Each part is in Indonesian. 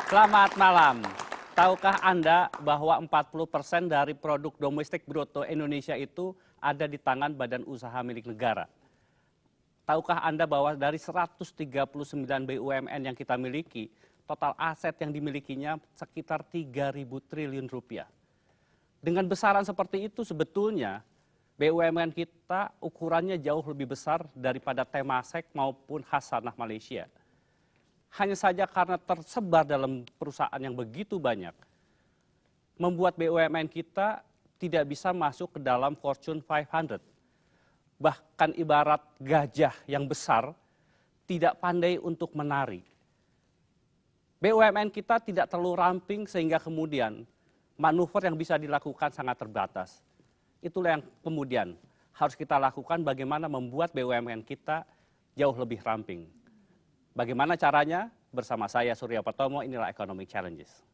Selamat malam. Tahukah Anda bahwa 40% dari produk domestik bruto Indonesia itu ada di tangan badan usaha milik negara? Tahukah Anda bahwa dari 139 BUMN yang kita miliki, total aset yang dimilikinya sekitar 3.000 triliun rupiah. Dengan besaran seperti itu sebetulnya BUMN kita ukurannya jauh lebih besar daripada Temasek maupun Hasanah Malaysia. Hanya saja karena tersebar dalam perusahaan yang begitu banyak, membuat BUMN kita tidak bisa masuk ke dalam Fortune 500. Bahkan ibarat gajah yang besar, tidak pandai untuk menari. BUMN kita tidak terlalu ramping sehingga kemudian manuver yang bisa dilakukan sangat terbatas. Itulah yang kemudian harus kita lakukan, bagaimana membuat BUMN kita jauh lebih ramping. Bagaimana caranya? Bersama saya Surya Patomo, inilah Economic Challenges.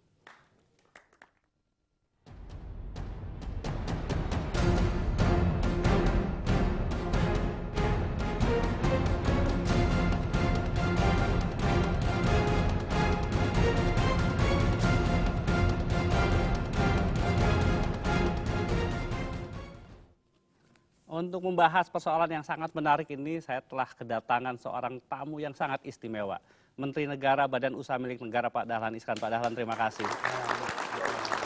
Untuk membahas persoalan yang sangat menarik ini, saya telah kedatangan seorang tamu yang sangat istimewa. Menteri Negara Badan Usaha Milik Negara Pak Dahlan Iskan. Pak Dahlan, terima kasih.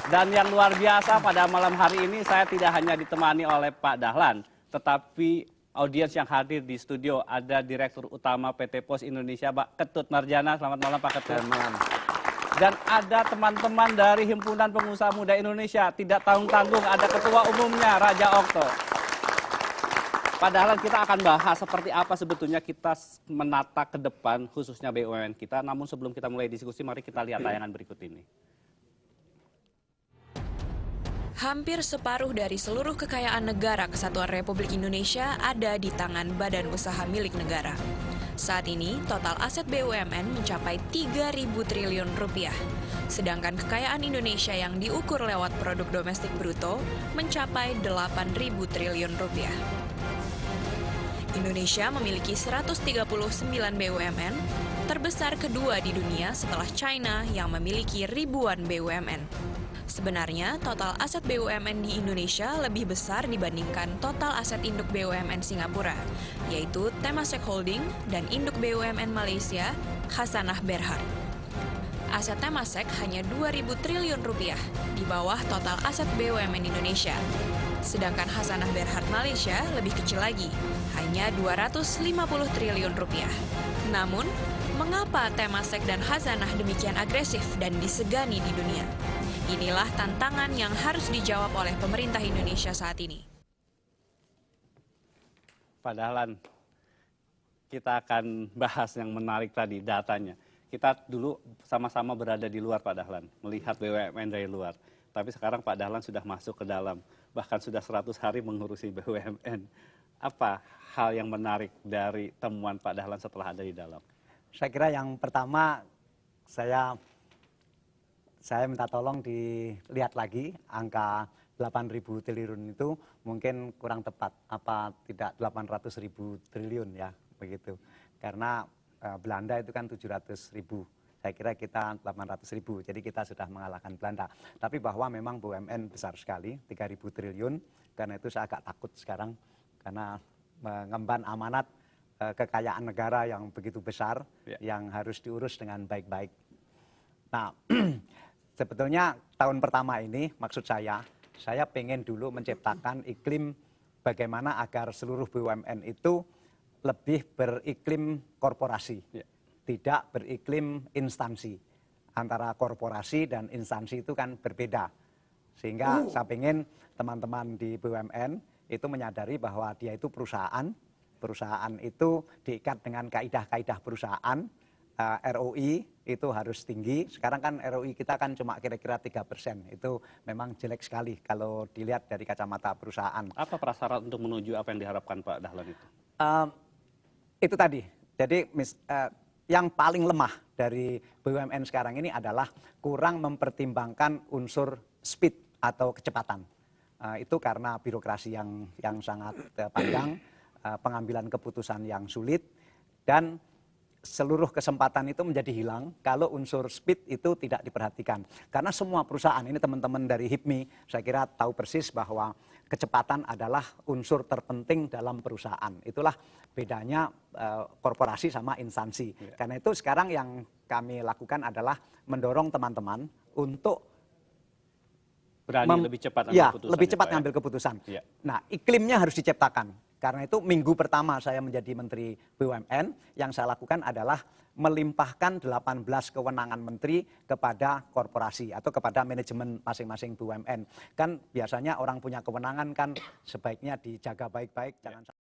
Dan yang luar biasa pada malam hari ini, saya tidak hanya ditemani oleh Pak Dahlan, tetapi audiens yang hadir di studio ada Direktur Utama PT Pos Indonesia, Pak Ketut Marjana. Selamat malam Pak Ketut. Selamat malam. Dan ada teman-teman dari Himpunan Pengusaha Muda Indonesia, tidak tanggung-tanggung, ada Ketua Umumnya Raja Okto. Pak Dahlan, kita akan bahas seperti apa sebetulnya kita menata ke depan khususnya BUMN kita. Namun sebelum kita mulai diskusi, mari kita lihat tayangan berikut ini. Hampir separuh dari seluruh kekayaan negara Kesatuan Republik Indonesia ada di tangan badan usaha milik negara. Saat ini, total aset BUMN mencapai 3.000 triliun rupiah. Sedangkan kekayaan Indonesia yang diukur lewat produk domestik bruto mencapai 8.000 triliun rupiah. Indonesia memiliki 139 BUMN, terbesar kedua di dunia setelah China yang memiliki ribuan BUMN. Sebenarnya, total aset BUMN di Indonesia lebih besar dibandingkan total aset induk BUMN Singapura, yaitu Temasek Holding dan induk BUMN Malaysia, Hasanah Berhad. Aset Temasek hanya 2.000 triliun rupiah, di bawah total aset BUMN Indonesia. Sedangkan Hasanah Berhad Malaysia lebih kecil lagi, hanya 250 triliun rupiah. Namun, mengapa Temasek dan Hasanah demikian agresif dan disegani di dunia? Inilah tantangan yang harus dijawab oleh pemerintah Indonesia saat ini. Pak Dahlan, kita akan bahas yang menarik tadi, datanya. Kita dulu sama-sama berada di luar Pak Dahlan, melihat BUMN dari luar. Tapi sekarang Pak Dahlan sudah masuk ke dalam, bahkan sudah 100 hari mengurusi BUMN. Apa hal yang menarik dari temuan Pak Dahlan setelah ada di dalam? Saya kira yang pertama, saya minta tolong dilihat lagi angka 8.000 triliun itu mungkin kurang tepat. Apa tidak 800.000 triliun ya, begitu. Karena Belanda itu kan 700.000. Saya kira kita 800.000, jadi kita sudah mengalahkan Belanda. Tapi bahwa memang BUMN besar sekali, 3.000 triliun, karena itu saya agak takut sekarang, karena mengemban amanat kekayaan negara yang begitu besar, yang harus diurus dengan baik-baik. Nah, sebetulnya tahun pertama ini, maksud saya pengen dulu menciptakan iklim bagaimana agar seluruh BUMN itu lebih beriklim korporasi. Tidak beriklim instansi. Antara korporasi dan instansi itu kan berbeda. Sehingga saya ingin teman-teman di BUMN itu menyadari bahwa dia itu perusahaan. Perusahaan itu diikat dengan kaidah-kaidah perusahaan. ROI itu harus tinggi. Sekarang kan ROI kita kan cuma kira-kira 3%. Itu memang jelek sekali kalau dilihat dari kacamata perusahaan. Apa prasyarat untuk menuju apa yang diharapkan Pak Dahlan itu? Itu tadi. Jadi yang paling lemah dari BUMN sekarang ini adalah kurang mempertimbangkan unsur speed atau kecepatan. Itu karena birokrasi yang sangat panjang, pengambilan keputusan yang sulit, dan seluruh kesempatan itu menjadi hilang kalau unsur speed itu tidak diperhatikan. Karena semua perusahaan, ini teman-teman dari HIPMI, saya kira tahu persis bahwa kecepatan adalah unsur terpenting dalam perusahaan. Itulah bedanya korporasi sama instansi. Karena itu sekarang yang kami lakukan adalah mendorong teman-teman untuk berani lebih cepat ambil keputusan. Lebih cepat ya, ngambil keputusan. Ya. Nah, iklimnya harus diciptakan. Karena itu minggu pertama saya menjadi Menteri BUMN, yang saya lakukan adalah melimpahkan 18 kewenangan menteri kepada korporasi atau kepada manajemen masing-masing BUMN. Kan biasanya orang punya kewenangan kan sebaiknya dijaga baik-baik, jangan